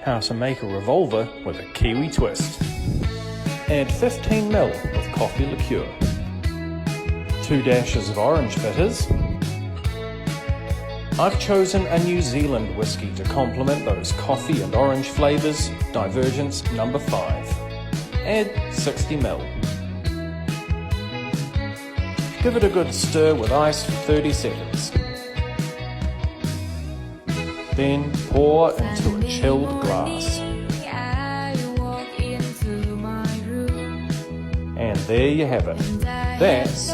how to make a revolver with a Kiwi twist. Add 15 ml of coffee liqueur, 2 dashes of orange bitters. I've chosen a New Zealand whisky to complement those coffee and orange flavours, Divergence number 5. Add 60 ml. Give it a good stir with ice for 30 seconds. Then pour into a chilled glass. And there you have it. That's